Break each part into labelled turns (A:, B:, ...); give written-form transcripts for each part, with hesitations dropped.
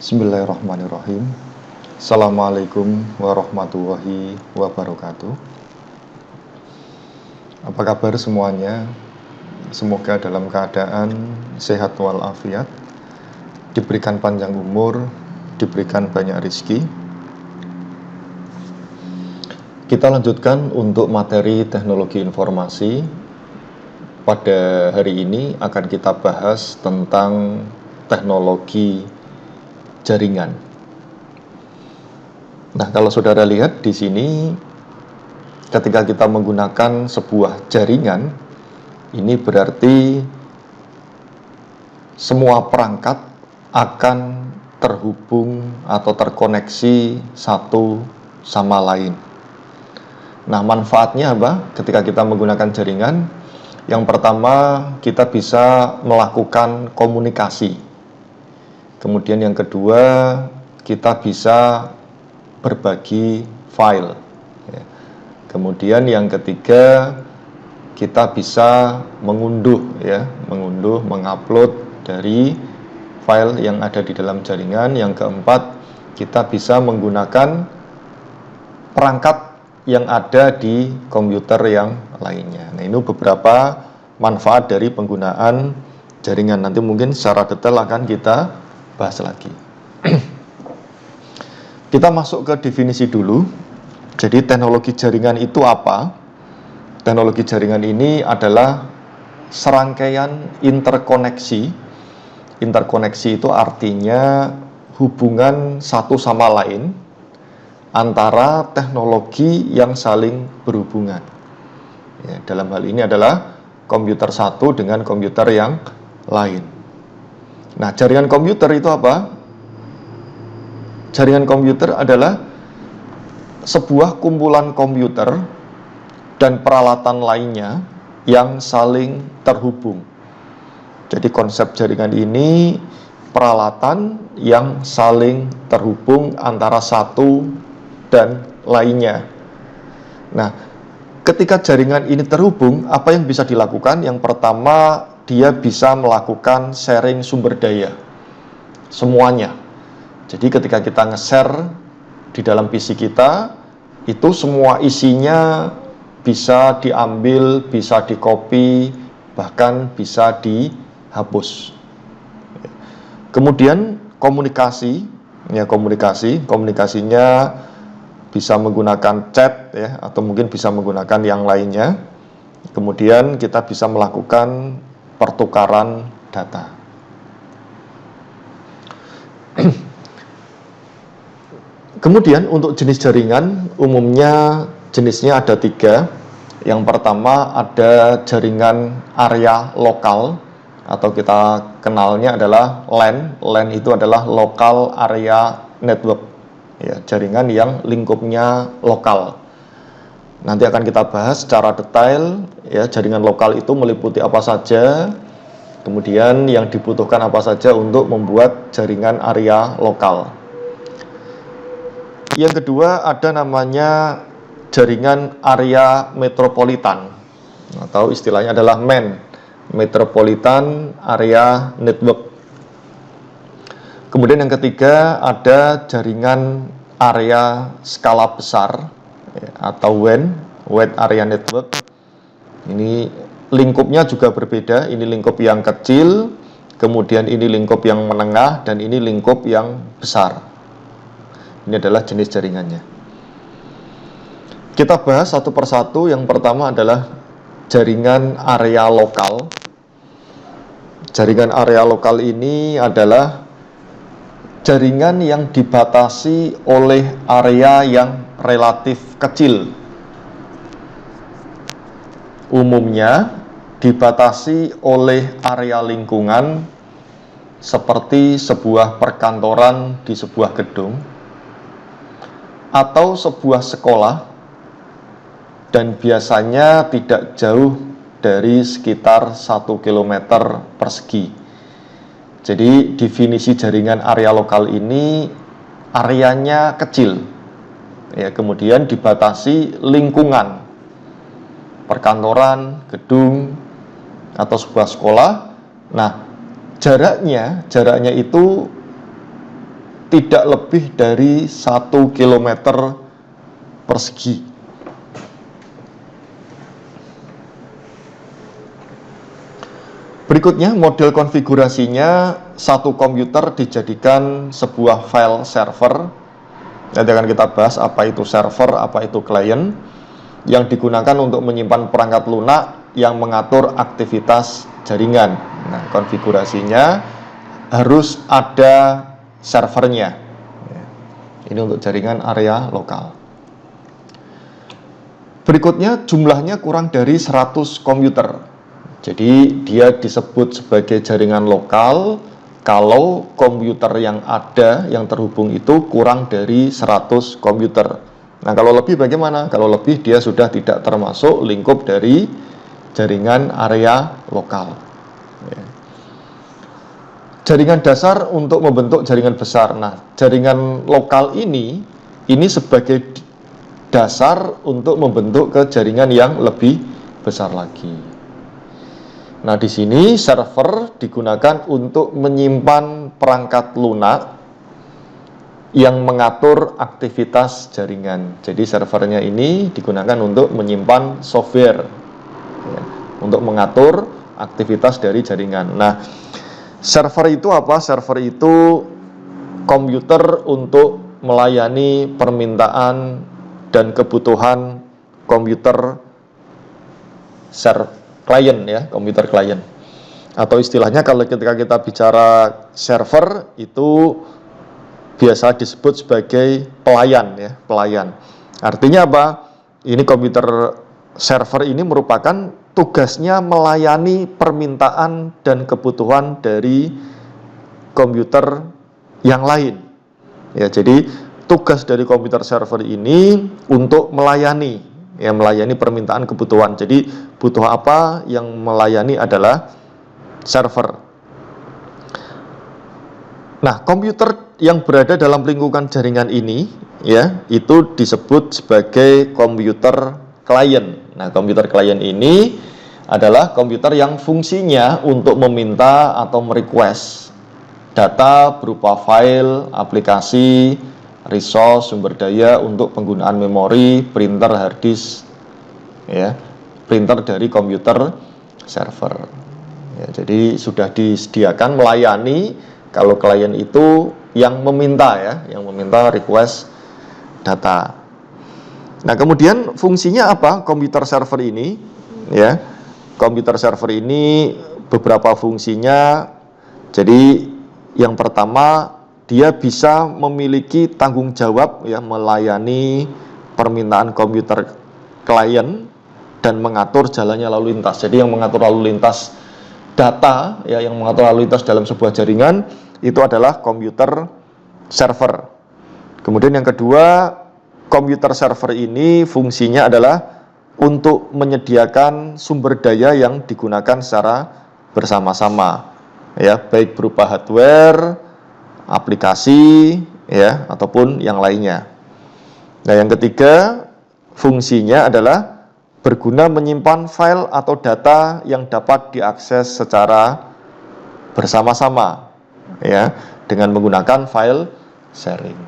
A: Bismillahirrahmanirrahim. Assalamualaikum warahmatullahi wabarakatuh. Apa kabar semuanya? Semoga dalam keadaan sehat walafiat, diberikan panjang umur, diberikan banyak rezeki. Kita lanjutkan untuk materi teknologi informasi. Pada hari ini akan kita bahas tentang teknologi jaringan. Nah, kalau saudara lihat di sini, ketika kita menggunakan sebuah jaringan, ini berarti semua perangkat akan terhubung atau terkoneksi satu sama lain. Nah, manfaatnya apa? Ketika kita menggunakan jaringan, yang pertama kita bisa melakukan komunikasi. Kemudian yang kedua, kita bisa berbagi file. Kemudian yang ketiga, kita bisa mengunduh, mengupload dari file yang ada di dalam jaringan. Yang keempat, kita bisa menggunakan perangkat yang ada di komputer yang lainnya. Nah, ini beberapa manfaat dari penggunaan jaringan. Nanti mungkin secara detail akan kita bahas lagi. Kita masuk ke definisi dulu. Jadi teknologi jaringan itu apa? Teknologi jaringan ini adalah serangkaian interkoneksi. Interkoneksi itu artinya hubungan satu sama lain antara teknologi yang saling berhubungan. Dalam hal ini adalah komputer satu dengan komputer yang lain. Nah, jaringan komputer itu apa? Jaringan komputer adalah sebuah kumpulan komputer dan peralatan lainnya yang saling terhubung. Jadi konsep jaringan ini peralatan yang saling terhubung antara satu dan lainnya. Nah, ketika jaringan ini terhubung, apa yang bisa dilakukan? Yang pertama, dia bisa melakukan sharing sumber daya semuanya. Jadi ketika kita nge-share di dalam PC kita, itu semua isinya bisa diambil, bisa di-copy, bahkan bisa dihapus. Kemudian komunikasinya bisa menggunakan chat atau mungkin bisa menggunakan yang lainnya. Kemudian kita bisa melakukan pertukaran data. Kemudian untuk jenis jaringan, umumnya jenisnya ada 3. Yang pertama ada jaringan area lokal, atau kita kenalnya adalah LAN. LAN itu adalah Local Area Network, jaringan yang lingkupnya lokal. Nanti akan kita bahas secara detail, jaringan lokal itu meliputi apa saja, kemudian yang dibutuhkan apa saja untuk membuat jaringan area lokal. Yang kedua ada namanya jaringan area metropolitan, atau istilahnya adalah MAN, Metropolitan Area Network. Kemudian yang ketiga ada jaringan area skala besar, atau WAN, Wide Area Network. Ini lingkupnya juga berbeda. Ini lingkup yang kecil, kemudian ini lingkup yang menengah, dan ini lingkup yang besar. Ini adalah jenis jaringannya. Kita bahas satu persatu. Yang pertama adalah jaringan area lokal. Jaringan area lokal ini adalah jaringan yang dibatasi oleh area yang relatif kecil. Umumnya dibatasi oleh area lingkungan seperti sebuah perkantoran di sebuah gedung atau sebuah sekolah, dan biasanya tidak jauh dari sekitar 1 km persegi. Jadi definisi jaringan area lokal ini areanya kecil, kemudian dibatasi lingkungan, perkantoran, gedung, atau sebuah sekolah. Nah, jaraknya itu tidak lebih dari 1 kilometer persegi. Berikutnya model konfigurasinya, satu komputer dijadikan sebuah file server. Nanti akan kita bahas apa itu server, apa itu client, yang digunakan untuk menyimpan perangkat lunak yang mengatur aktivitas jaringan. Nah, konfigurasinya harus ada servernya. Ini untuk jaringan area lokal. Berikutnya jumlahnya kurang dari 100 komputer. Jadi dia disebut sebagai jaringan lokal kalau komputer yang ada yang terhubung itu kurang dari 100 komputer. Nah, kalau lebih bagaimana? Kalau lebih dia sudah tidak termasuk lingkup dari jaringan area lokal. Jaringan dasar untuk membentuk jaringan besar. Nah, jaringan lokal ini sebagai dasar untuk membentuk ke jaringan yang lebih besar lagi. Nah, di sini server digunakan untuk menyimpan perangkat lunak yang mengatur aktivitas jaringan. Jadi servernya ini digunakan untuk menyimpan software, ya, untuk mengatur aktivitas dari jaringan. Nah, server itu apa? Server itu komputer untuk melayani permintaan dan kebutuhan komputer klien, ya, komputer klien. Atau istilahnya kalau ketika kita bicara server itu biasa disebut sebagai pelayan, ya, pelayan. Artinya apa? Ini komputer server ini merupakan tugasnya melayani permintaan dan kebutuhan dari komputer yang lain. Ya, jadi tugas dari komputer server ini untuk melayani, ya, melayani permintaan kebutuhan. Jadi butuh apa yang melayani adalah server. Nah, komputer yang berada dalam lingkungan jaringan ini, ya, itu disebut sebagai komputer klien. Nah, komputer klien ini adalah komputer yang fungsinya untuk meminta atau merequest data berupa file, aplikasi, resource, sumber daya untuk penggunaan memori, printer, hard disk, ya, printer dari komputer server. Ya, jadi sudah disediakan melayani kalau klien itu yang meminta, ya, yang meminta request data. Nah, kemudian fungsinya apa komputer server ini? Ya, komputer server ini beberapa fungsinya. Jadi yang pertama, dia bisa memiliki tanggung jawab, ya, melayani permintaan komputer klien dan mengatur jalannya lalu lintas. Jadi yang mengatur lalu lintas data, ya, yang mengatur lalu lintas dalam sebuah jaringan itu adalah komputer server. Kemudian yang kedua, komputer server ini fungsinya adalah untuk menyediakan sumber daya yang digunakan secara bersama-sama, ya, baik berupa hardware, aplikasi, ya, ataupun yang lainnya. Nah, yang ketiga, fungsinya adalah berguna menyimpan file atau data yang dapat diakses secara bersama-sama, ya, dengan menggunakan file sharing.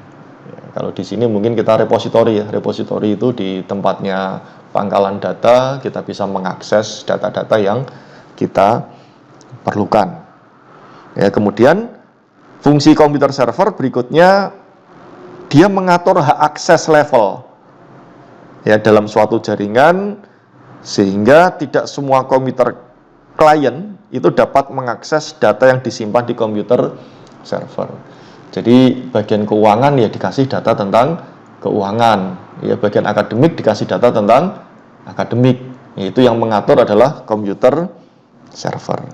A: Ya, kalau di sini mungkin kita repository, ya. Repository itu di tempatnya pangkalan data, kita bisa mengakses data-data yang kita perlukan. Ya, kemudian fungsi komputer server berikutnya, dia mengatur hak akses level, ya, dalam suatu jaringan sehingga tidak semua komputer klien itu dapat mengakses data yang disimpan di komputer server. Jadi bagian keuangan, ya, dikasih data tentang keuangan, ya, bagian akademik dikasih data tentang akademik. Yaitu yang mengatur adalah komputer server.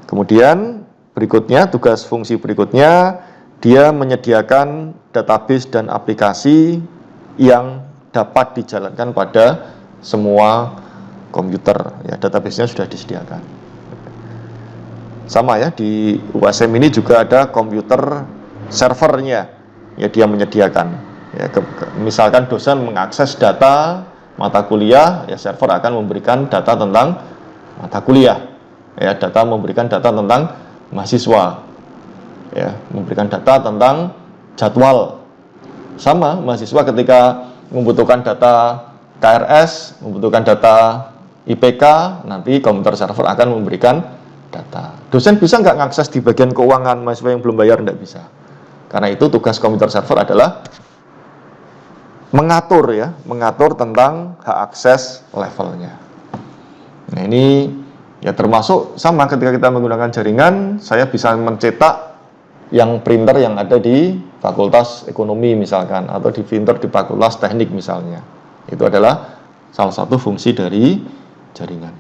A: Kemudian berikutnya, tugas fungsi berikutnya, dia menyediakan database dan aplikasi yang dapat dijalankan pada semua komputer, ya, database-nya sudah disediakan. Sama, ya, di UASM ini juga ada komputer servernya, ya, dia menyediakan, ya, misalkan dosen mengakses data mata kuliah, ya, server akan memberikan data tentang mata kuliah, ya, memberikan data tentang mahasiswa, ya, memberikan data tentang jadwal. Sama, mahasiswa ketika membutuhkan data KRS, membutuhkan data IPK, nanti komputer server akan memberikan data. Dosen bisa nggak ngakses di bagian keuangan, mahasiswa yang belum bayar nggak bisa. Karena itu tugas komputer server adalah mengatur tentang hak akses levelnya. Nah ini ya termasuk sama ketika kita menggunakan jaringan, saya bisa mencetak yang printer yang ada di Fakultas Ekonomi misalkan, atau di printer di Fakultas Teknik misalnya. Itu adalah salah satu fungsi dari jaringan.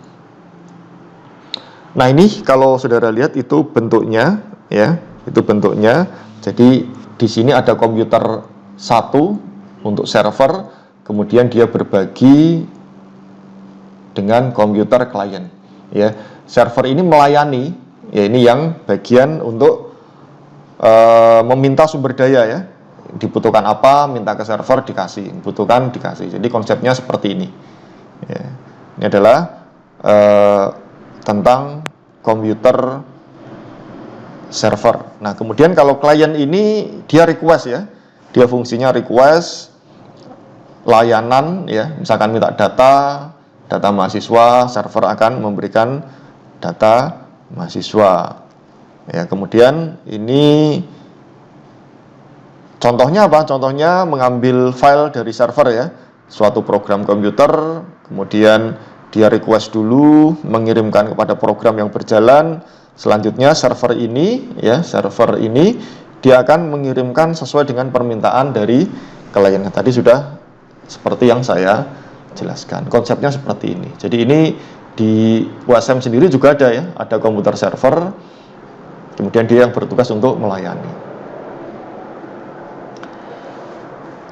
A: Nah ini kalau saudara lihat itu bentuknya, ya, itu bentuknya. Jadi di sini ada komputer satu untuk server, kemudian dia berbagi dengan komputer klien. Ya, server ini melayani, ya ini yang bagian untuk meminta sumber daya ya, dibutuhkan apa, minta ke server dikasih, butuhkan dikasih. Jadi konsepnya seperti ini. Ya. Ini adalah tentang komputer server. Nah kemudian kalau klien ini dia request ya, dia fungsinya request layanan ya, misalkan minta data mahasiswa, server akan memberikan data mahasiswa. Ya, kemudian ini contohnya apa? Contohnya mengambil file dari server ya, suatu program komputer, kemudian dia request dulu, mengirimkan kepada program yang berjalan. Selanjutnya server ini dia akan mengirimkan sesuai dengan permintaan dari klien. Tadi sudah seperti yang saya jelaskan. Konsepnya seperti ini. Jadi ini di USM sendiri juga ada ya, ada komputer server. Kemudian dia yang bertugas untuk melayani.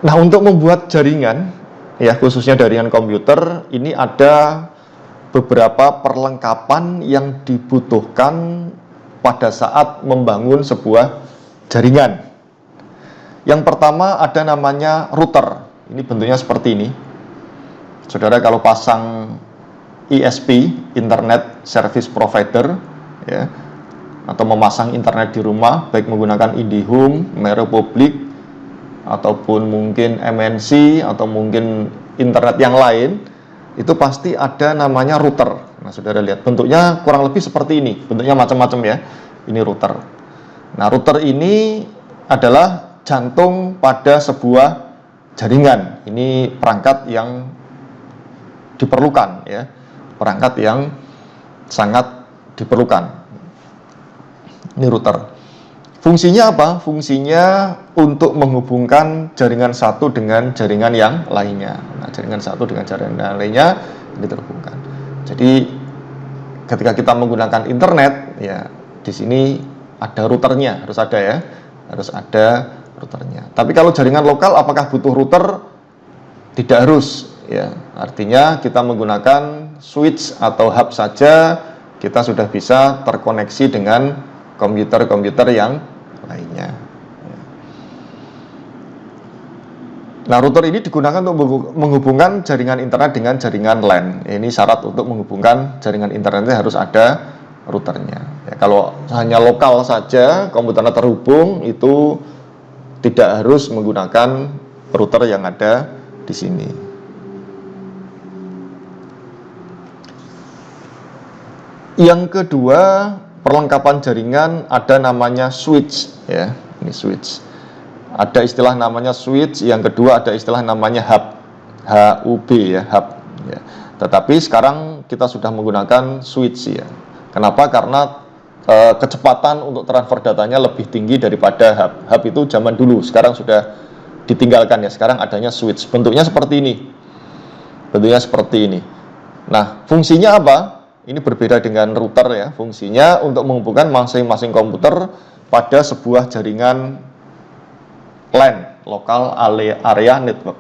A: Nah, untuk membuat jaringan, ya khususnya jaringan komputer, ini ada beberapa perlengkapan yang dibutuhkan pada saat membangun sebuah jaringan. Yang pertama ada namanya router. Ini bentuknya seperti ini. Saudara kalau pasang ISP, Internet Service Provider, ya, atau memasang internet di rumah, baik menggunakan IndiHome, Merepublik, ataupun mungkin MNC, atau mungkin internet yang lain, itu pasti ada namanya router. Nah, saudara lihat, bentuknya kurang lebih seperti ini, bentuknya macam-macam ya, ini router. Nah, router ini adalah jantung pada sebuah jaringan. Ini perangkat yang diperlukan ya, perangkat yang sangat diperlukan. Ini router. Fungsinya apa? Fungsinya untuk menghubungkan jaringan satu dengan jaringan yang lainnya. Nah, jaringan satu dengan jaringan yang lainnya ini terhubungkan. Jadi ketika kita menggunakan internet, ya di sini ada routernya, harus ada ya, harus ada routernya. Tapi kalau jaringan lokal, apakah butuh router? Tidak harus. Ya, artinya kita menggunakan switch atau hub saja, kita sudah bisa terkoneksi dengan komputer-komputer yang lainnya. Nah, router ini digunakan untuk menghubungkan jaringan internet dengan jaringan LAN. Ini syarat untuk menghubungkan jaringan internetnya harus ada routernya. Ya, kalau hanya lokal saja komputernya terhubung, itu tidak harus menggunakan router yang ada di sini. Yang kedua, perlengkapan jaringan ada namanya switch ya, ini switch. Ada istilah namanya switch, yang kedua ada istilah namanya hub, HUB ya, hub ya. Tetapi sekarang kita sudah menggunakan switch ya. Kenapa? Karena kecepatan untuk transfer datanya lebih tinggi daripada hub. Hub itu zaman dulu, sekarang sudah ditinggalkan ya. Sekarang adanya switch. Bentuknya seperti ini. Bentuknya seperti ini. Nah, fungsinya apa? Ini berbeda dengan router ya. Fungsinya untuk menghubungkan masing-masing komputer pada sebuah jaringan LAN, Local Area Network.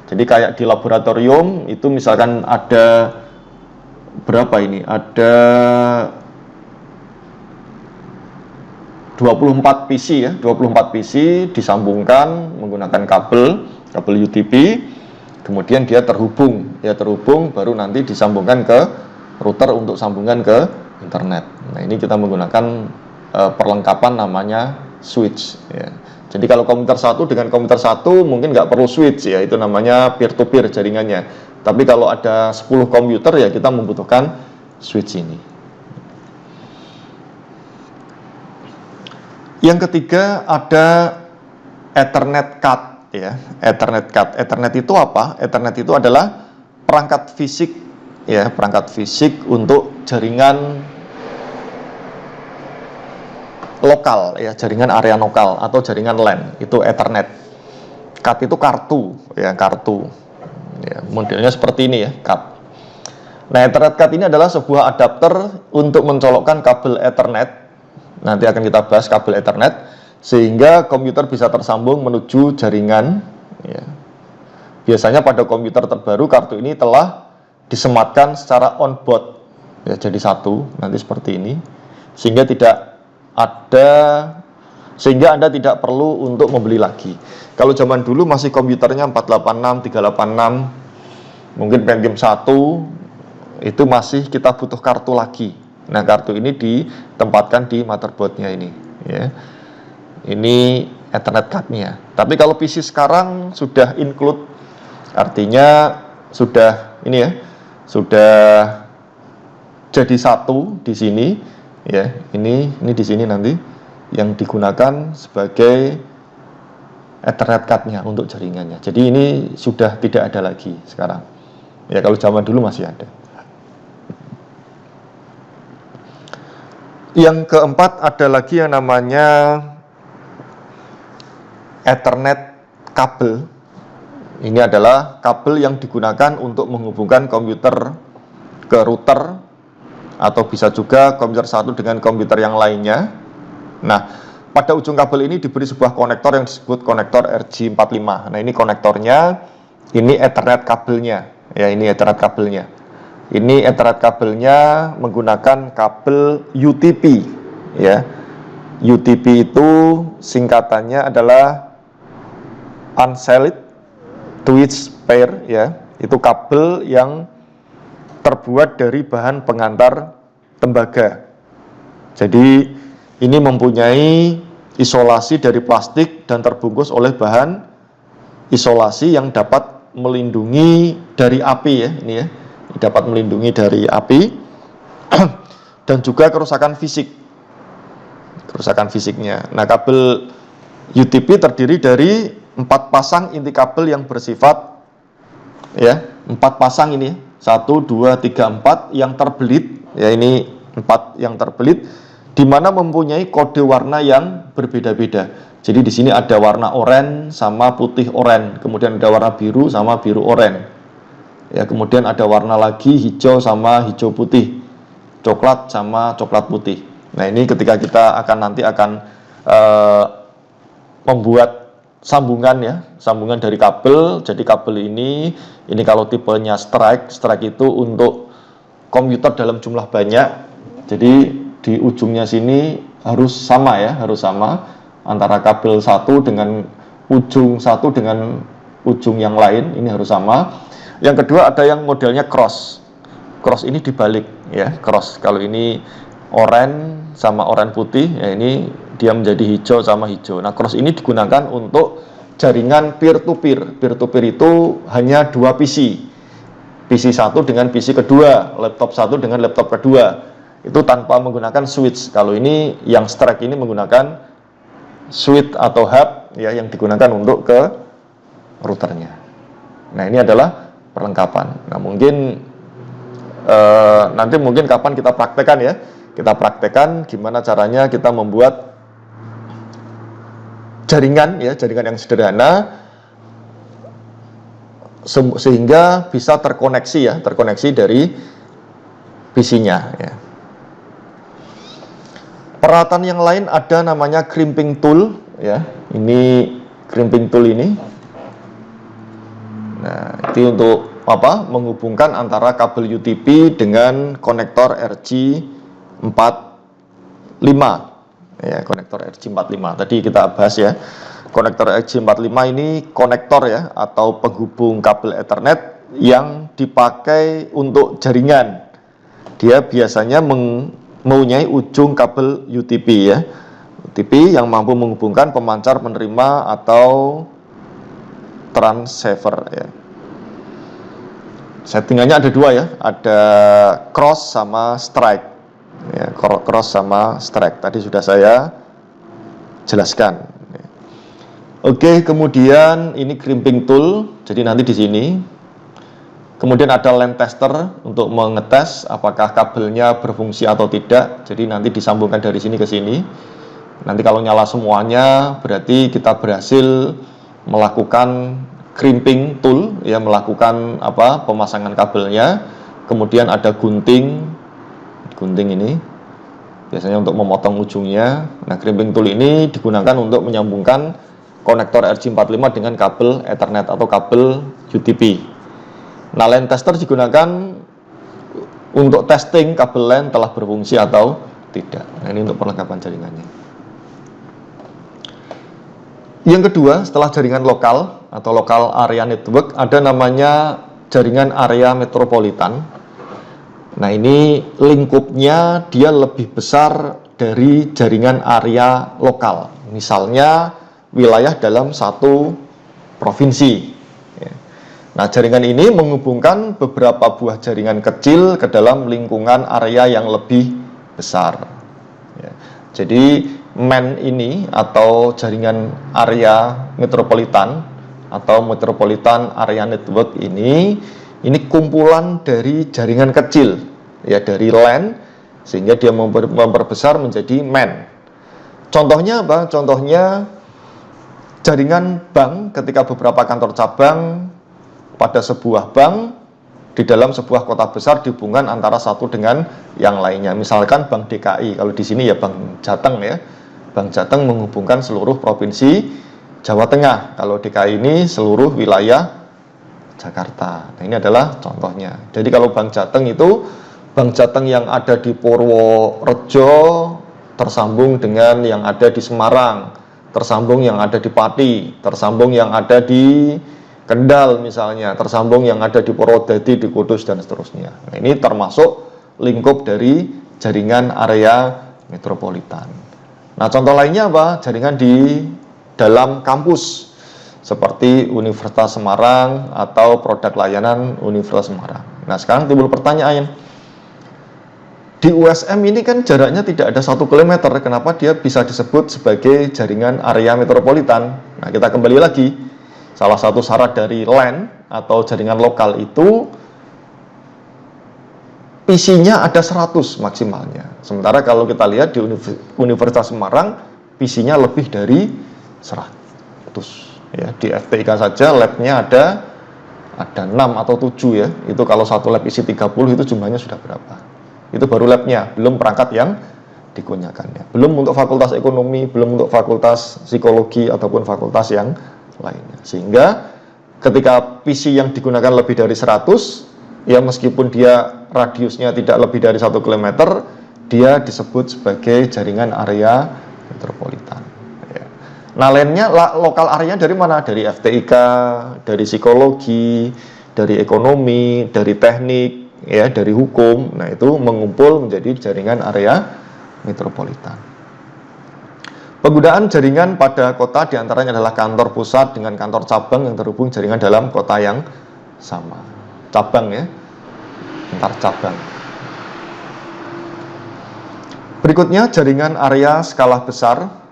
A: Jadi kayak di laboratorium itu misalkan ada berapa ini? Ada 24 PC ya, 24 PC disambungkan menggunakan kabel UTP, kemudian dia terhubung baru nanti disambungkan ke router untuk sambungan ke internet. Nah, ini kita menggunakan perlengkapan namanya switch ya. Jadi kalau komputer satu dengan komputer satu mungkin nggak perlu switch ya, itu namanya peer-to-peer jaringannya. Tapi kalau ada 10 komputer ya kita membutuhkan switch ini. Yang ketiga ada Ethernet card ya. Ethernet card. Ethernet itu apa? Ethernet itu adalah perangkat fisik ya, perangkat fisik untuk jaringan lokal ya, jaringan area lokal atau jaringan LAN, itu Ethernet. Card itu kartu ya, kartu. Ya, modelnya seperti ini ya, card. Nah, Ethernet card ini adalah sebuah adapter untuk mencolokkan kabel Ethernet. Nanti akan kita bahas kabel Ethernet sehingga komputer bisa tersambung menuju jaringan ya. Biasanya pada komputer terbaru kartu ini telah disematkan secara on-board ya, jadi satu nanti seperti ini sehingga Anda tidak perlu untuk membeli lagi. Kalau zaman dulu masih komputernya 486, 386, mungkin Pentium 1, itu masih kita butuh kartu lagi. Nah, kartu ini ditempatkan di motherboardnya ini ya. Ini Ethernet card-nya. Tapi kalau PC sekarang sudah include, artinya sudah ini ya, sudah jadi satu di sini ya. Ini di sini nanti yang digunakan sebagai Ethernet card-nya untuk jaringannya. Jadi ini sudah tidak ada lagi sekarang. Ya, kalau zaman dulu masih ada. Yang keempat ada lagi yang namanya Ethernet kabel. Ini adalah kabel yang digunakan untuk menghubungkan komputer ke router atau bisa juga komputer satu dengan komputer yang lainnya. Nah, pada ujung kabel ini diberi sebuah konektor yang disebut konektor RJ45. Nah, ini konektornya, ini Ethernet kabelnya. Ya, ini Ethernet kabelnya. Ini Ethernet kabelnya menggunakan kabel UTP ya. UTP itu singkatannya adalah Unsigned Twist Pair ya. Itu kabel yang terbuat dari bahan pengantar tembaga. Jadi ini mempunyai isolasi dari plastik dan terbungkus oleh bahan isolasi yang dapat melindungi dari api ya, ini ya. Dapat melindungi dari api dan juga kerusakan fisiknya. Nah, kabel UTP terdiri dari 4 pasang inti kabel yang bersifat ya, 4 pasang ini 1, 2, 3, 4 yang terbelit ya, ini 4 yang terbelit di mana mempunyai kode warna yang berbeda-beda. Jadi di sini ada warna oranye sama putih oranye, kemudian ada warna biru sama biru oranye. Ya, kemudian ada warna lagi hijau sama hijau putih, coklat sama coklat putih. Nah, ini ketika kita nanti akan membuat sambungan ya, sambungan dari kabel. Jadi kabel ini kalau tipenya strike itu untuk komputer dalam jumlah banyak. Jadi di ujungnya sini harus sama ya, harus sama antara kabel satu dengan ujung yang lain, ini harus sama. Yang kedua ada yang modelnya cross ini dibalik ya, cross. Kalau ini oranye sama oranye putih ya, ini dia menjadi hijau sama hijau. Nah, cross ini digunakan untuk jaringan peer to peer itu hanya 2 PC satu dengan PC kedua, laptop satu dengan laptop kedua, itu tanpa menggunakan switch. Kalau ini yang strike ini menggunakan switch atau hub ya, yang digunakan untuk ke routernya. Nah, ini adalah perlengkapan. Nah, nanti mungkin kapan kita praktekkan ya, kita praktekkan gimana caranya kita membuat jaringan ya, jaringan yang sederhana sehingga bisa terkoneksi dari PC-nya ya. Peralatan yang lain ada namanya crimping tool ya. Ini crimping tool ini. Nah, itu untuk apa? Menghubungkan antara kabel UTP dengan konektor RJ45 ya, konektor RJ45 tadi kita bahas ya. Konektor RJ45 ini konektor ya, atau penghubung kabel Ethernet yang dipakai untuk jaringan. Dia biasanya mempunyai ujung kabel UTP ya, TV yang mampu menghubungkan pemancar penerima atau transceiver ya. Settingannya ada dua ya, ada cross sama strike ya, cross sama strike tadi sudah saya jelaskan. Oke, kemudian ini crimping tool, jadi nanti di sini. Kemudian ada line tester untuk mengetes apakah kabelnya berfungsi atau tidak. Jadi nanti disambungkan dari sini ke sini. Nanti kalau nyala semuanya, berarti kita berhasil melakukan crimping tool, ya, melakukan pemasangan kabelnya. Kemudian ada gunting ini, biasanya untuk memotong ujungnya. Nah, crimping tool ini digunakan untuk menyambungkan konektor RJ45 dengan kabel Ethernet atau kabel UTP. Nah, line tester digunakan untuk testing kabel LAN telah berfungsi atau tidak. Nah, ini untuk perlengkapan jaringannya. Yang kedua, setelah jaringan lokal atau local area network, ada namanya jaringan area metropolitan. Nah, ini lingkupnya dia lebih besar dari jaringan area lokal. Misalnya wilayah dalam satu provinsi. Nah, jaringan ini menghubungkan beberapa buah jaringan kecil ke dalam lingkungan area yang lebih besar. Jadi MAN ini atau jaringan area metropolitan atau metropolitan area network ini kumpulan dari jaringan kecil ya, dari LAN, sehingga dia memperbesar menjadi MAN. Contohnya apa? Contohnya jaringan bank, ketika beberapa kantor cabang pada sebuah bank di dalam sebuah kota besar dihubungkan antara satu dengan yang lainnya. Misalkan Bank DKI, kalau di sini ya Bank Jateng ya. Bank Jateng menghubungkan seluruh provinsi Jawa Tengah. Kalau DKI ini seluruh wilayah Jakarta. Nah, ini adalah contohnya. Jadi kalau Bank Jateng itu Bank Jateng yang ada di Purworejo tersambung dengan yang ada di Semarang, tersambung yang ada di Pati, tersambung yang ada di Kendal misalnya, tersambung yang ada di Purwodadi, di Kudus, dan seterusnya. Nah, ini termasuk lingkup dari jaringan area metropolitan. Nah, contoh lainnya apa? Jaringan di dalam kampus seperti Universitas Semarang atau produk layanan Universitas Semarang. Nah, sekarang timbul pertanyaan, di USM ini kan jaraknya tidak ada 1 km, kenapa dia bisa disebut sebagai jaringan area metropolitan? Nah, kita kembali lagi. Salah satu syarat dari LAN atau jaringan lokal itu PC-nya ada 100 maksimalnya. Sementara kalau kita lihat di Universitas Semarang, PC-nya lebih dari 100. Ya, di FTIK saja labnya ada 6 atau 7 ya. Itu kalau satu lab isi 30 itu jumlahnya sudah berapa? Itu baru labnya, belum perangkat yang digunakannya. Belum untuk fakultas ekonomi, belum untuk fakultas psikologi ataupun fakultas yang lainnya. Sehingga ketika PC yang digunakan lebih dari 100, ya meskipun dia radiusnya tidak lebih dari 1 km, dia disebut sebagai jaringan area metropolitan. Ya. Nah, lainnya lokal areanya dari mana? Dari FTIK, dari psikologi, dari ekonomi, dari teknik, ya, dari hukum. Nah, itu mengumpul menjadi jaringan area metropolitan. Penggunaan jaringan pada kota diantaranya adalah kantor pusat dengan kantor cabang yang terhubung jaringan dalam kota yang sama. Cabang ya, antar cabang. Berikutnya jaringan area skala besar.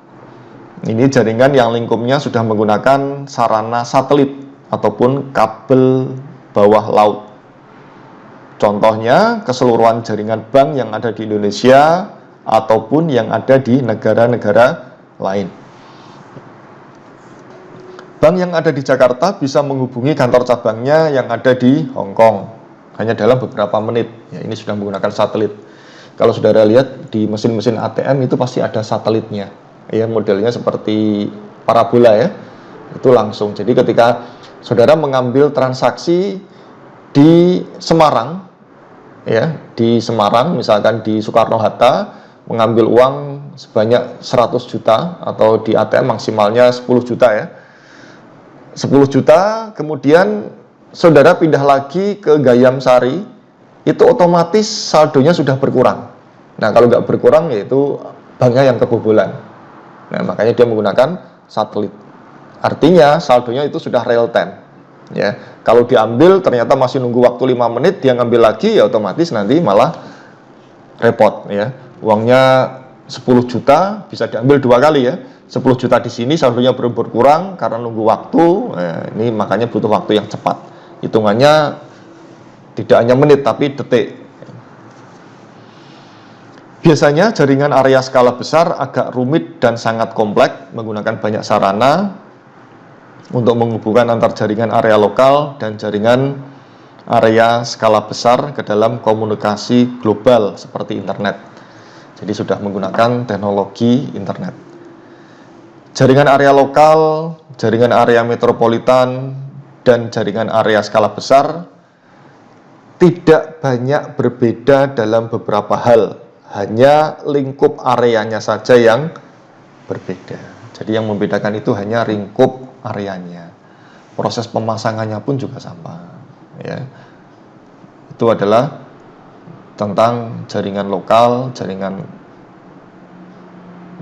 A: Ini jaringan yang lingkupnya sudah menggunakan sarana satelit ataupun kabel bawah laut. Contohnya keseluruhan jaringan bank yang ada di Indonesia ataupun yang ada di negara-negara lain. Bank yang ada di Jakarta bisa menghubungi kantor cabangnya yang ada di Hong Kong hanya dalam beberapa menit. Ya, ini sudah menggunakan satelit. Kalau saudara lihat di mesin-mesin ATM itu pasti ada satelitnya. Ya, modelnya seperti parabola ya. Itu langsung. Jadi ketika saudara mengambil transaksi di Semarang, ya, di Semarang misalkan di Soekarno-Hatta, mengambil uang sebanyak 100 juta atau di ATM maksimalnya 10 juta ya. 10 juta, kemudian saudara pindah lagi ke Gayam Sari, itu otomatis saldonya sudah berkurang. Nah, kalau nggak berkurang yaitu banknya yang kebobolan. Nah, makanya dia menggunakan satelit. Artinya saldonya itu sudah real time. Ya, kalau diambil ternyata masih nunggu waktu 5 menit, dia ngambil lagi, ya otomatis nanti malah repot ya. Uangnya 10 juta bisa diambil 2 kali ya. 10 juta di sini saldonya berkurang karena nunggu waktu. Ini makanya butuh waktu yang cepat. Hitungannya tidak hanya menit tapi detik. Biasanya jaringan area skala besar agak rumit dan sangat kompleks, menggunakan banyak sarana untuk menghubungkan antar jaringan area lokal dan jaringan area skala besar ke dalam komunikasi global seperti internet. Jadi sudah menggunakan teknologi internet. Jaringan area lokal, jaringan area metropolitan, dan jaringan area skala besar tidak banyak berbeda dalam beberapa hal. Hanya lingkup areanya saja yang berbeda. Jadi yang membedakan itu hanya lingkup areanya. Proses pemasangannya pun juga sama. Ya. Itu adalah tentang jaringan lokal, jaringan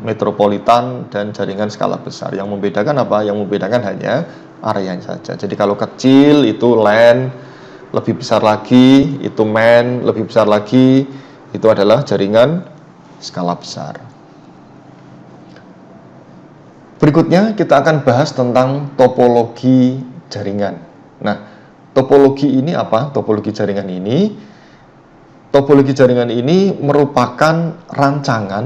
A: metropolitan, dan jaringan skala besar. Yang membedakan apa? Yang membedakan hanya areanya saja. Jadi kalau kecil itu LAN, lebih besar lagi itu MAN, lebih besar lagi itu adalah jaringan skala besar. Berikutnya kita akan bahas tentang topologi jaringan. Nah, topologi ini apa? Topologi jaringan ini merupakan rancangan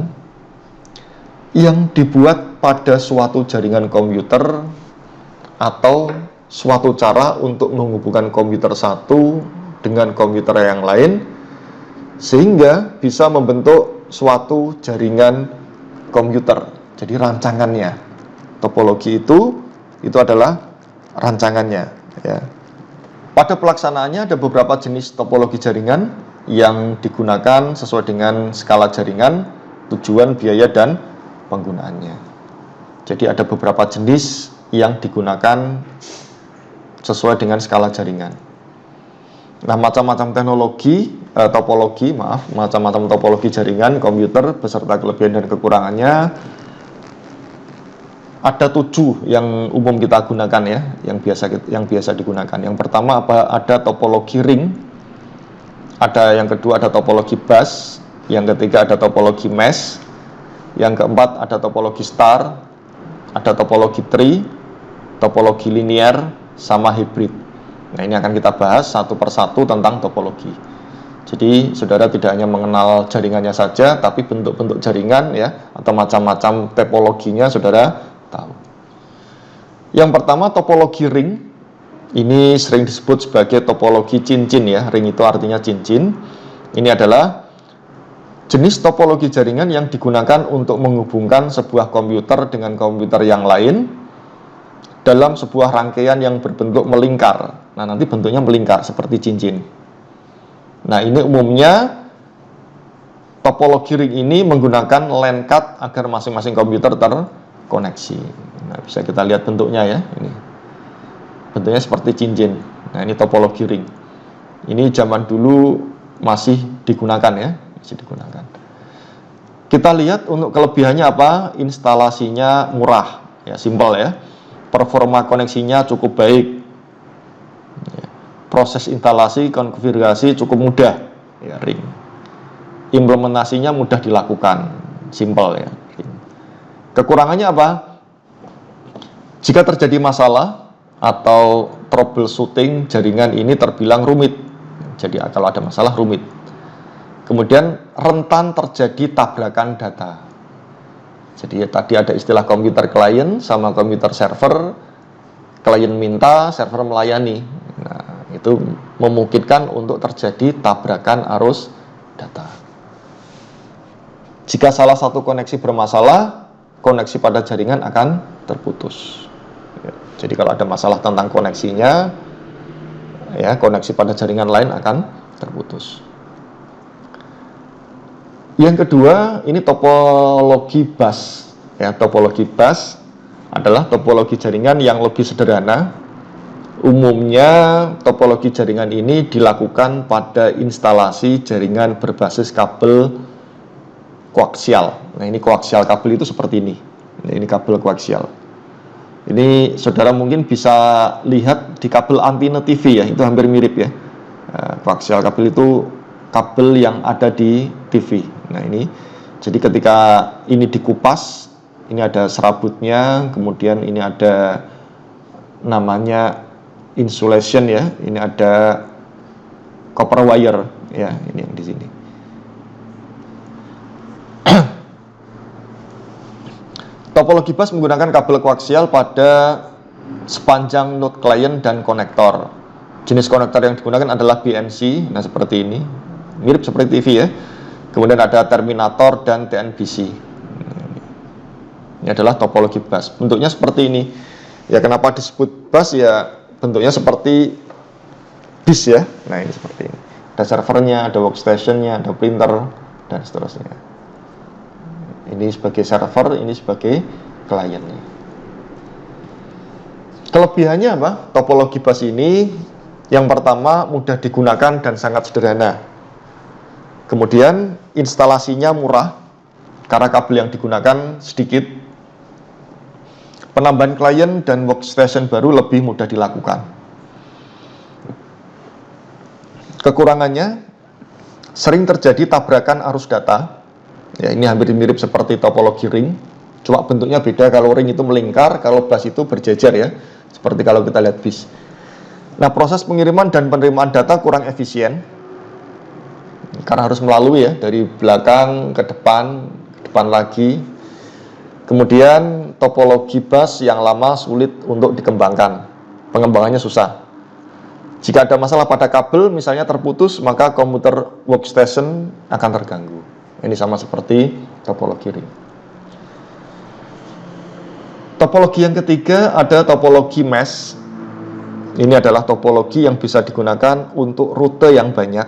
A: yang dibuat pada suatu jaringan komputer atau suatu cara untuk menghubungkan komputer satu dengan komputer yang lain sehingga bisa membentuk suatu jaringan komputer. Jadi rancangannya, topologi itu adalah rancangannya ya. Pada pelaksanaannya ada beberapa jenis topologi jaringan yang digunakan sesuai dengan skala jaringan, tujuan, biaya, dan penggunaannya. Jadi ada beberapa jenis yang digunakan sesuai dengan skala jaringan. Nah, macam-macam macam-macam topologi jaringan komputer beserta kelebihan dan kekurangannya ada 7 yang umum kita gunakan ya, yang biasa digunakan. Yang pertama ada topologi ring, yang kedua ada topologi bus, yang ketiga ada topologi mesh, yang keempat ada topologi star, ada topologi tree, topologi linear, sama hybrid. Nah, ini akan kita bahas satu persatu tentang topologi. Jadi saudara tidak hanya mengenal jaringannya saja, tapi bentuk-bentuk jaringan ya atau macam-macam topologinya saudara tahu. Yang pertama topologi ring. Ini sering disebut sebagai topologi cincin ya. Ring itu artinya cincin. Ini adalah jenis topologi jaringan yang digunakan untuk menghubungkan sebuah komputer dengan komputer yang lain dalam sebuah rangkaian yang berbentuk melingkar. Nah, nanti bentuknya melingkar seperti cincin. Nah, ini umumnya topologi ring ini menggunakan LAN card agar masing-masing komputer terkoneksi. Nah, bisa kita lihat bentuknya ya. Ini bentuknya seperti cincin. Nah, ini topologi ring. Ini zaman dulu masih digunakan ya. Kita lihat untuk kelebihannya apa? Instalasinya murah, ya simpel ya. Performa koneksinya cukup baik. Ya. Proses instalasi konfigurasi cukup mudah, ya ring. Implementasinya mudah dilakukan, simpel ya. Ring. Kekurangannya apa? Jika terjadi masalah atau troubleshooting jaringan ini terbilang rumit. Jadi kalau ada masalah rumit. Kemudian rentan terjadi tabrakan data. Jadi tadi ada istilah komputer klien sama komputer server. Klien minta, server melayani. Nah, itu memungkinkan untuk terjadi tabrakan arus data. Jika salah satu koneksi bermasalah, koneksi pada jaringan akan terputus. Jadi kalau ada masalah tentang koneksinya, ya koneksi pada jaringan lain akan terputus. Yang kedua, ini topologi bus. Ya, topologi bus adalah topologi jaringan yang lebih sederhana. Umumnya topologi jaringan ini dilakukan pada instalasi jaringan berbasis kabel koaksial. Nah, ini koaksial kabel itu seperti ini. Ini kabel koaksial. Ini saudara mungkin bisa lihat di kabel antena TV ya, itu hampir mirip ya. Koaksial kabel itu kabel yang ada di TV. Nah ini, jadi ketika ini dikupas, ini ada serabutnya, kemudian ini ada namanya insulation ya, ini ada copper wire ya, ini yang di sini. Topologi bus menggunakan kabel koaksial pada sepanjang node klien dan konektor. Jenis konektor yang digunakan adalah BNC, nah seperti ini, mirip seperti TV ya. Kemudian ada terminator dan TNBC. Ini adalah topologi bus. Bentuknya seperti ini. Ya kenapa disebut bus ya? Bentuknya seperti bis ya. Nah ini seperti ini. Ada servernya, ada workstationnya, ada printer dan seterusnya. Ini sebagai server, ini sebagai kliennya. Kelebihannya apa? Topologi bus ini yang pertama mudah digunakan dan sangat sederhana. Kemudian instalasinya murah karena kabel yang digunakan sedikit. Penambahan klien dan workstation baru lebih mudah dilakukan. Kekurangannya sering terjadi tabrakan arus data. Ya, ini hampir mirip seperti topologi ring. Cuma bentuknya beda, kalau ring itu melingkar, kalau bus itu berjejer ya. Seperti kalau kita lihat bis. Nah, proses pengiriman dan penerimaan data kurang efisien. Karena harus melalui ya, dari belakang ke depan lagi. Kemudian topologi bus yang lama sulit untuk dikembangkan. Pengembangannya susah. Jika ada masalah pada kabel, misalnya terputus, maka komputer workstation akan terganggu. Ini sama seperti topologi ring. Topologi yang ketiga ada topologi mesh. Ini adalah topologi yang bisa digunakan untuk rute yang banyak.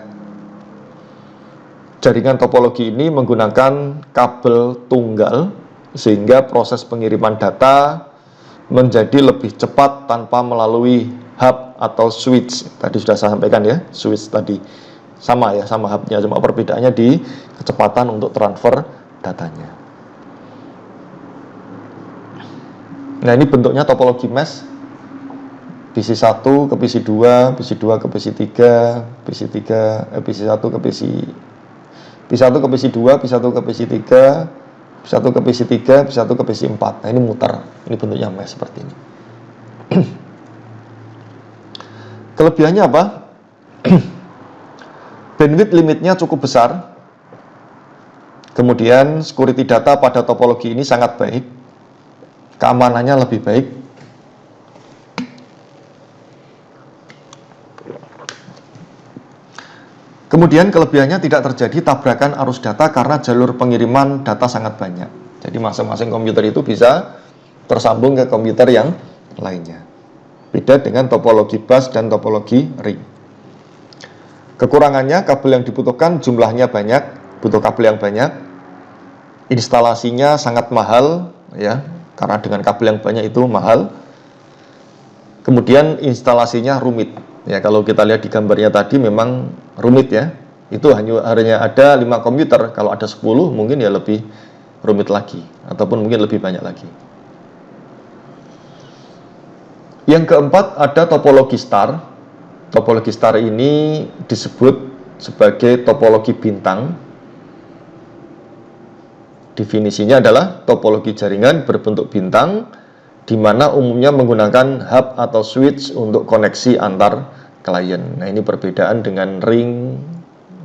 A: Jaringan topologi ini menggunakan kabel tunggal sehingga proses pengiriman data menjadi lebih cepat tanpa melalui hub atau switch. Tadi sudah saya sampaikan ya, switch tadi sama ya, sama hubnya, cuma perbedaannya di kecepatan untuk transfer datanya. Nah ini bentuknya topologi mesh. PC1 ke PC2, PC2 ke PC3, PC1 ke PC1 ke PC2, PC1 ke PC3, PC1 ke PC3, PC1 ke PC4. Nah ini muter, ini bentuknya mesh seperti ini. Kelebihannya apa? Bandwidth limitnya cukup besar. Kemudian security data pada topologi ini sangat baik. Keamanannya lebih baik. Kemudian kelebihannya tidak terjadi tabrakan arus data karena jalur pengiriman data sangat banyak. Jadi masing-masing komputer itu bisa tersambung ke komputer yang lainnya. Beda dengan topologi bus dan topologi ring. Kekurangannya kabel yang dibutuhkan jumlahnya banyak, butuh kabel yang banyak. Instalasinya sangat mahal ya, karena dengan kabel yang banyak itu mahal. Kemudian instalasinya rumit. Ya kalau kita lihat di gambarnya tadi memang rumit ya. Itu hanya ada 5 komputer, kalau ada 10 mungkin ya lebih rumit lagi ataupun mungkin lebih banyak lagi. Yang keempat ada topologi star. Topologi star ini disebut sebagai topologi bintang. Definisinya adalah topologi jaringan berbentuk bintang, di mana umumnya menggunakan hub atau switch untuk koneksi antar klien. Nah ini perbedaan dengan ring,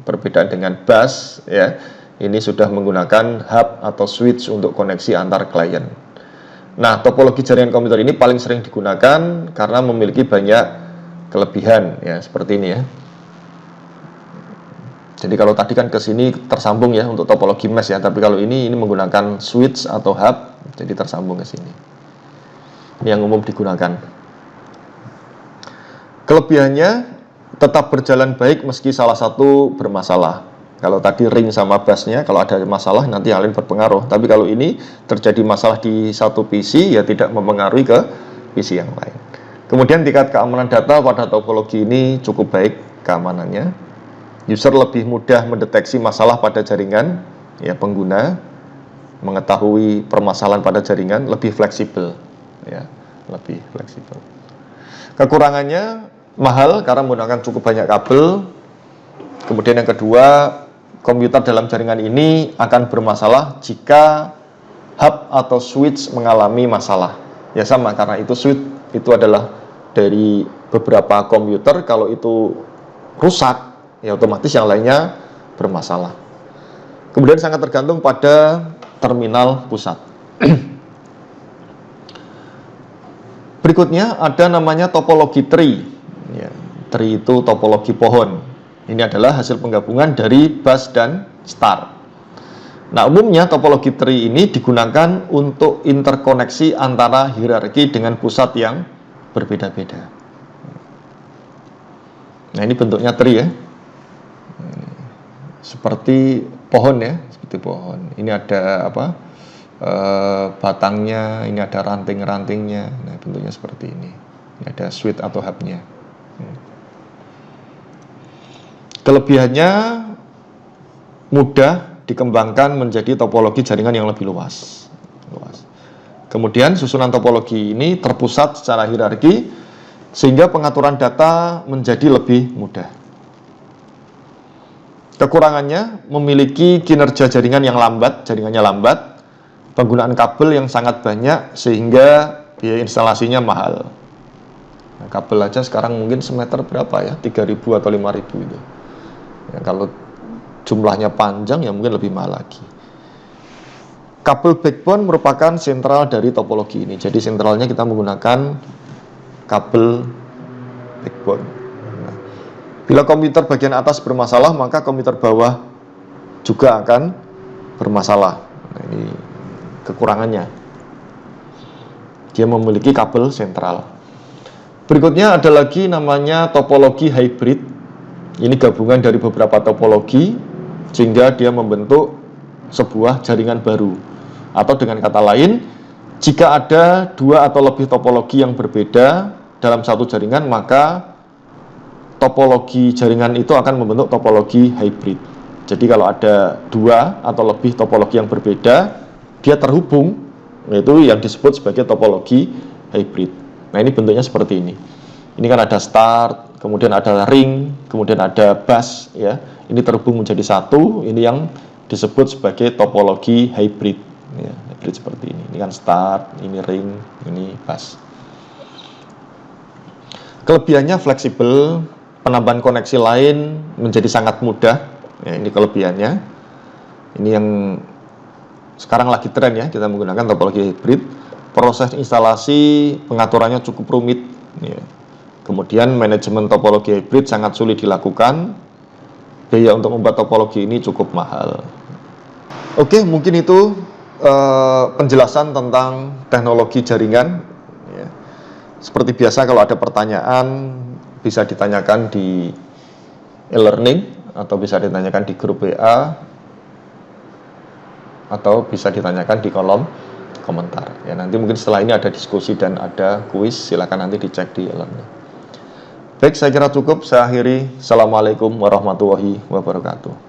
A: perbedaan dengan bus ya. Ini sudah menggunakan hub atau switch untuk koneksi antar klien. Nah topologi jaringan komputer ini paling sering digunakan karena memiliki banyak kelebihan ya, seperti ini ya. Jadi kalau tadi kan ke sini tersambung ya untuk topologi mesh ya, tapi kalau ini menggunakan switch atau hub, jadi tersambung ke sini. Ini yang umum digunakan. Kelebihannya tetap berjalan baik meski salah satu bermasalah. Kalau tadi ring sama busnya, kalau ada masalah nanti hal ini berpengaruh. Tapi kalau ini terjadi masalah di satu PC ya tidak mempengaruhi ke PC yang lain. Kemudian tingkat keamanan data pada topologi ini cukup baik keamanannya. User lebih mudah mendeteksi masalah pada jaringan ya pengguna. mengetahui permasalahan pada jaringan lebih fleksibel, ya, lebih fleksibel. Kekurangannya mahal karena menggunakan cukup banyak kabel. Kemudian yang kedua, komputer dalam jaringan ini akan bermasalah jika hub atau switch mengalami masalah. Ya sama, karena itu switch itu adalah dari beberapa komputer, kalau itu rusak, ya otomatis yang lainnya bermasalah. Kemudian sangat tergantung pada terminal pusat. Berikutnya ada namanya topologi tree. Ya, tree itu topologi pohon. Ini adalah hasil penggabungan dari bus dan star. Nah, umumnya topologi tree ini digunakan untuk interkoneksi antara hierarki dengan pusat yang berbeda-beda. Nah, ini bentuknya tree ya. Seperti pohon ya, seperti pohon. Ini ada apa? Batangnya, ini ada ranting-rantingnya. Nah, bentuknya seperti ini. Ini ada switch atau hubnya. Kelebihannya mudah dikembangkan menjadi topologi jaringan yang lebih luas. Kemudian susunan topologi ini terpusat secara hierarki sehingga pengaturan data menjadi lebih mudah. Kekurangannya memiliki kinerja jaringan yang lambat, jaringannya lambat, penggunaan kabel yang sangat banyak sehingga biaya instalasinya mahal. Nah, kabel aja sekarang mungkin semeter berapa ya? 3.000 atau 5.000 itu. Ya, kalau jumlahnya panjang ya mungkin lebih mahal lagi. Kabel backbone merupakan sentral dari topologi ini. Jadi sentralnya kita menggunakan kabel backbone. Nah, bila komputer bagian atas bermasalah, maka komputer bawah juga akan bermasalah. Nah, ini kekurangannya. Dia memiliki kabel sentral. Berikutnya ada lagi namanya topologi hybrid. Ini gabungan dari beberapa topologi sehingga dia membentuk sebuah jaringan baru. Atau dengan kata lain, jika ada dua atau lebih topologi yang berbeda dalam satu jaringan, maka topologi jaringan itu akan membentuk topologi hybrid. Jadi kalau ada dua atau lebih topologi yang berbeda, dia terhubung, yaitu yang disebut sebagai topologi hybrid. Nah, ini bentuknya seperti ini. Ini kan ada start, kemudian ada ring, kemudian ada bus, ya. Ini terhubung menjadi satu. Ini yang disebut sebagai topologi hybrid, ya, hybrid seperti ini. Ini kan start, ini ring, ini bus. Kelebihannya fleksibel, penambahan koneksi lain menjadi sangat mudah. Ya, ini kelebihannya. Ini yang sekarang lagi tren ya, kita menggunakan topologi hybrid. Proses instalasi pengaturannya cukup rumit, ya. Kemudian manajemen topologi hybrid sangat sulit dilakukan. Biaya untuk membuat topologi ini cukup mahal. Oke, mungkin itu penjelasan tentang teknologi jaringan, ya. Seperti biasa kalau ada pertanyaan bisa ditanyakan di e-learning atau bisa ditanyakan di grup WA atau bisa ditanyakan di kolom komentar. Ya, nanti mungkin setelah ini ada diskusi dan ada kuis, silakan nanti dicek di e-learning. Baik, saya kira cukup. Saya akhiri. Assalamualaikum warahmatullahi wabarakatuh.